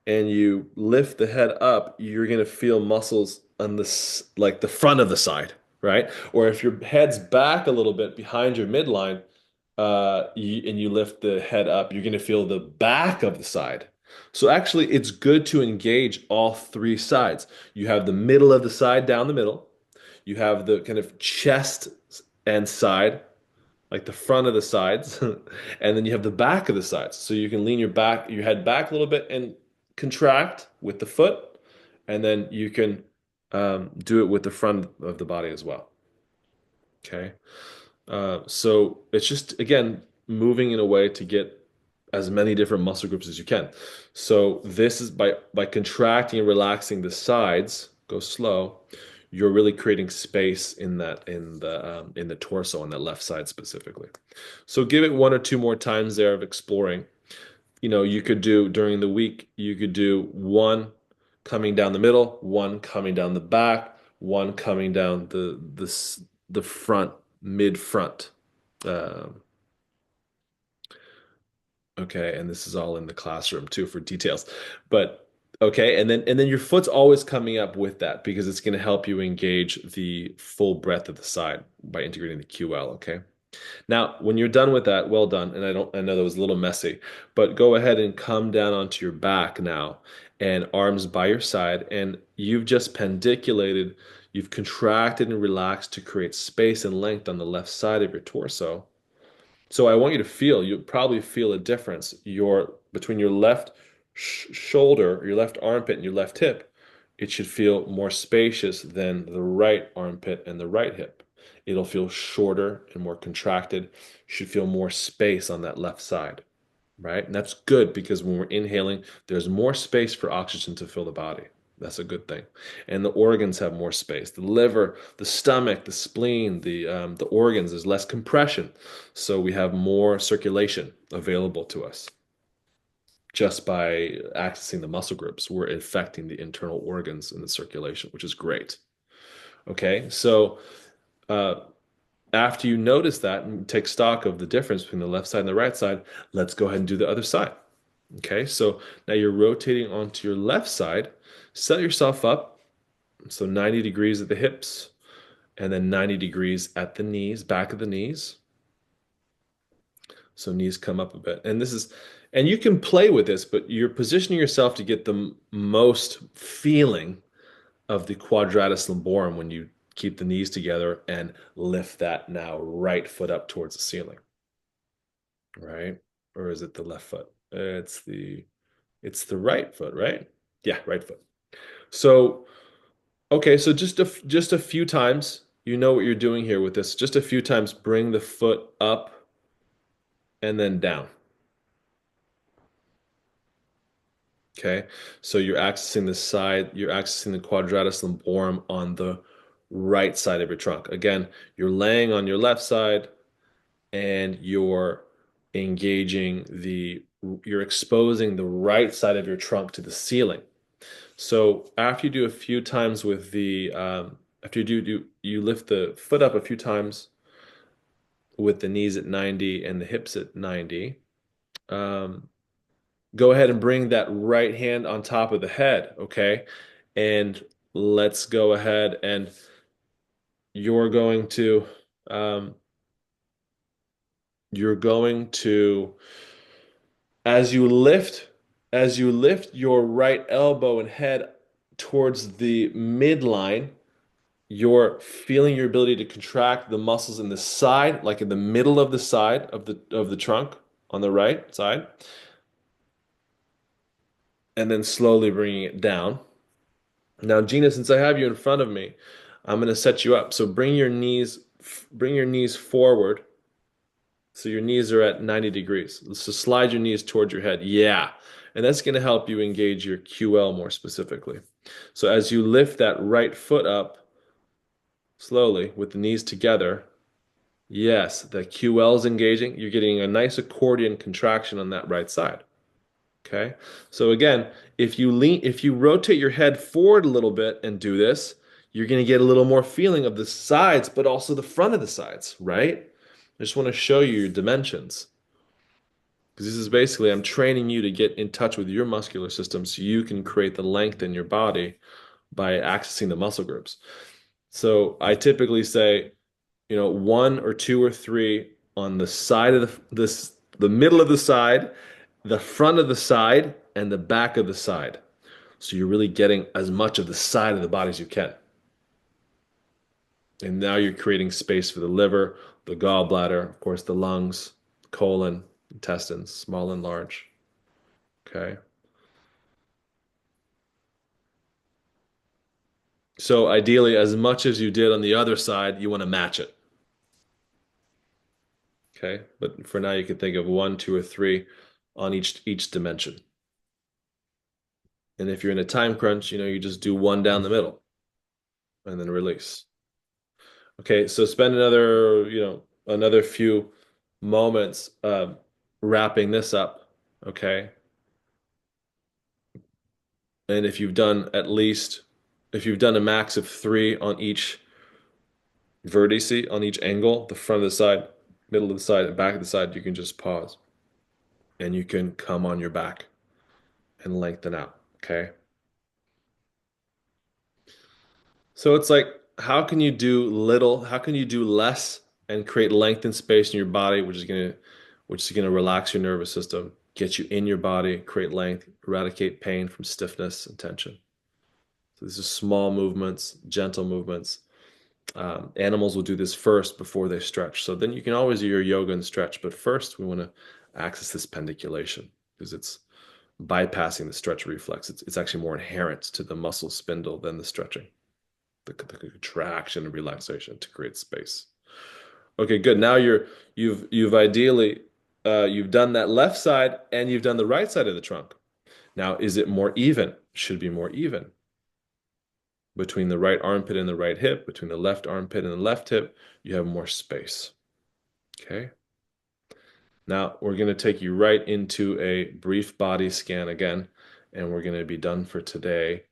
and you lift the head up, you're going to feel muscles on this, like the front of the side, right? Or if your head's back a little bit behind your midline, and you lift the head up, you're going to feel the back of the side. So actually, it's good to engage all 3 sides. You have the middle of the side down the middle. You have the kind of chest and side, like the front of the sides, and then you have the back of the sides. So you can lean your head back a little bit and contract with the foot, and then you can do it with the front of the body as well. Okay. So it's just, again, moving in a way to get as many different muscle groups as you can. So this is by contracting and relaxing the sides, go slow, you're really creating space in the torso on that left side specifically. So give it 1 or 2 more times there of exploring. You could do during the week, you could do 1 coming down the middle, 1 coming down the back, 1 coming down the front, mid front. Um, okay, and this is all in the classroom too for details. But okay, and then your foot's always coming up with that because it's going to help you engage the full breadth of the side by integrating the QL, okay? Now, when you're done with that, well done. And I know that was a little messy, but go ahead and come down onto your back now and arms by your side. And you've just pendiculated You've contracted and relaxed to create space and length on the left side of your torso. So I want you to feel, you'll probably feel a difference between your left shoulder, your left armpit, and your left hip. It should feel more spacious than the right armpit and the right hip. It'll feel shorter and more contracted. You should feel more space on that left side, right? And that's good because when we're inhaling, there's more space for oxygen to fill the body. That's a good thing. And the organs have more space. The liver, the stomach, the spleen, the organs, there's less compression. So we have more circulation available to us just by accessing the muscle groups. We're affecting the internal organs and the circulation, which is great. Okay, so uh, after you notice that and take stock of the difference between the left side and the right side, let's go ahead and do the other side. Okay, so now you're rotating onto your left side. Set yourself up. So 90 degrees at the hips and then 90 degrees at the knees, back of the knees. So knees come up a bit. And you can play with this, but you're positioning yourself to get the most feeling of the quadratus lumborum when you keep the knees together and lift that now right foot up towards the ceiling, right? Or is it the left foot? It's the right foot, right? Yeah, right foot. So, okay, so just a few times, you know what you're doing here with this. Just a few times, bring the foot up and then down. Okay, so you're accessing the quadratus lumborum on the right side of your trunk. Again, you're laying on your left side and you're exposing the right side of your trunk to the ceiling. So after you do a few times after you lift the foot up a few times with the knees at 90 and the hips at 90. Um, Go ahead and bring that right hand on top of the head, okay? And let's go ahead and you're going to um, you're going to as you lift your right elbow and head towards the midline, you're feeling your ability to contract the muscles in the side, like in the middle of the side of the trunk on the right side, and then slowly bringing it down. Now, Gina, since I have you in front of me, I'm going to set you up. So bring your knees forward. So your knees are at 90 degrees. So slide your knees towards your head. Yeah. And that's going to help you engage your QL more specifically. So as you lift that right foot up slowly with the knees together, yes, the QL is engaging. You're getting a nice accordion contraction on that right side. Okay. So again, if you rotate your head forward a little bit and do this, you're going to get a little more feeling of the sides, but also the front of the sides, right? I just want to show you your dimensions. Because this is basically, I'm training you to get in touch with your muscular system so you can create the length in your body by accessing the muscle groups. So I typically say, one or two or three on the side of the middle of the side, the front of the side, and the back of the side. So you're really getting as much of the side of the body as you can. And now you're creating space for the liver, the gallbladder, of course, the lungs, colon, intestines, small and large. Okay. So ideally, as much as you did on the other side, you want to match it. Okay. But for now, you can think of one, two, or three on each dimension. And if you're in a time crunch, you just do one down the middle and then release. Okay, so spend another few moments wrapping this up. Okay. And if you've done a max of three on each vertice, on each angle, the front of the side, middle of the side, and back of the side, you can just pause and you can come on your back and lengthen out. Okay. So it's like, how can you do less and create length and space in your body, which is gonna relax your nervous system, get you in your body, create length, eradicate pain from stiffness and tension. So These are small movements, gentle movements. Animals will do this first before they stretch. So then you can always do your yoga and stretch, but first we want to access this pendiculation because it's bypassing the stretch reflex. It's actually more inherent to the muscle spindle than the stretching, the contraction and relaxation to create space. Okay, good. Now you've ideally you've done that left side and you've done the right side of the trunk. Now, is it more even? Should be more even. Between the right armpit and the right hip, between the left armpit and the left hip, you have more space. Okay. Now we're going to take you right into a brief body scan again, and we're going to be done for today.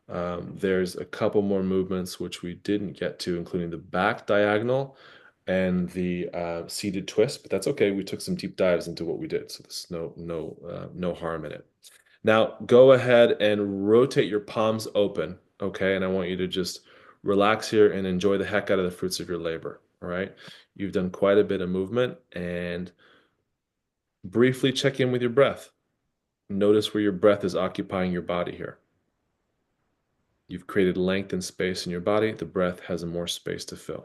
There's a couple more movements which we didn't get to, including the back diagonal and the seated twist, but that's okay. We took some deep dives into what we did, so there's no harm in it. Now go ahead and rotate your palms open, okay? And I want you to just relax here and enjoy the heck out of the fruits of your labor, all right? You've done quite a bit of movement, and briefly check in with your breath. Notice where your breath is occupying your body here. You've created length and space in your body. The breath has more space to fill.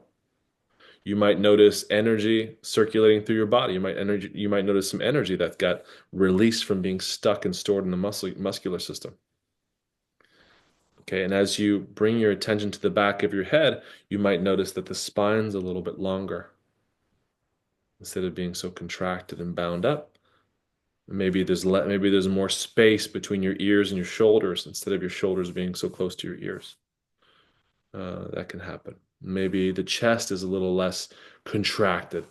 You might notice energy circulating through your body. You might notice some energy that got released from being stuck and stored in the muscular system. Okay, and as you bring your attention to the back of your head, you might notice that the spine's a little bit longer. Instead of being so contracted and bound up, maybe there's more space between your ears and your shoulders instead of your shoulders being so close to your ears. That can happen. Maybe the chest is a little less contracted.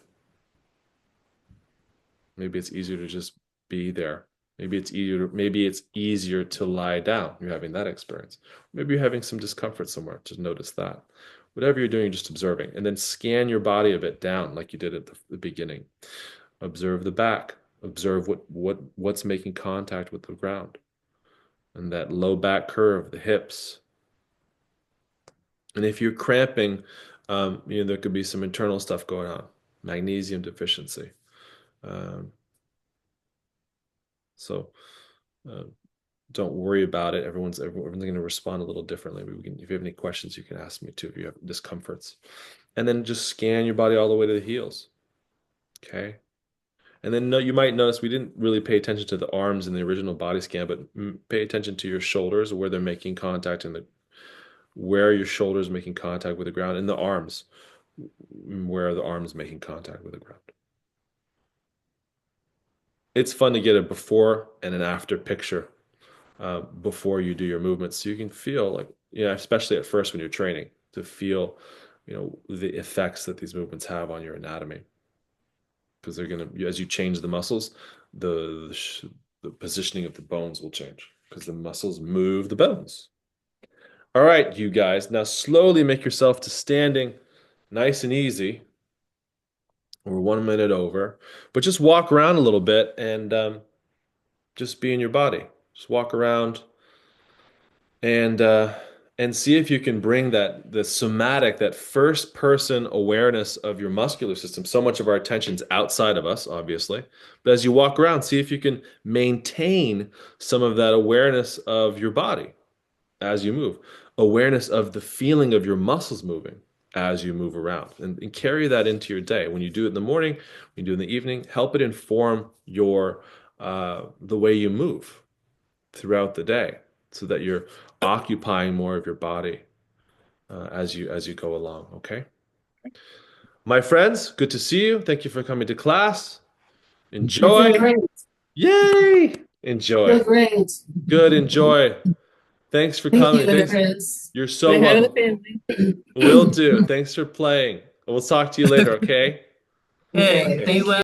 Maybe it's easier to just be there. Maybe it's easier to lie down. You're having that experience. Maybe you're having some discomfort somewhere. Just notice that. Whatever you're doing, just observing. And then scan your body a bit down like you did at the beginning. Observe the back. Observe what's making contact with the ground. And that low back curve, the hips. And if you're cramping, there could be some internal stuff going on. Magnesium deficiency. So don't worry about it. Everyone's going to respond a little differently. If you have any questions, you can ask me too if you have discomforts. And then just scan your body all the way to the heels. Okay. And then you might notice we didn't really pay attention to the arms in the original body scan, but pay attention to your shoulders, where they're making contact, and where your shoulders making contact with the ground, and the arms, where are the arms making contact with the ground. It's fun to get a before and an after picture before you do your movements, so you can feel like, especially at first when you're training, to feel, the effects that these movements have on your anatomy. Because as you change the muscles, the positioning of the bones will change because the muscles move the bones. All right, you guys, now slowly make yourself to standing, nice and easy. We're 1 minute over, but just walk around a little bit and just be in your body. Just walk around and see if you can bring the somatic, that first person awareness of your muscular system. So much of our attention's outside of us, obviously, but as you walk around, see if you can maintain some of that awareness of your body as you move, awareness of the feeling of your muscles moving as you move around, and carry that into your day. When you do it in the morning, when you do it in the evening, help it inform the way you move throughout the day, so that you're occupying more of your body as you go along. Okay, my friends, good to see you. Thank you for coming to class. Enjoy. Great. Yay! Enjoy. Great. Good. Enjoy. Thanks for Thank coming. you, Thanks. Chris. You're so Say hi to the welcome. family. Will do. Thanks for playing. We'll talk to you later. Okay. Okay, Okay. be well.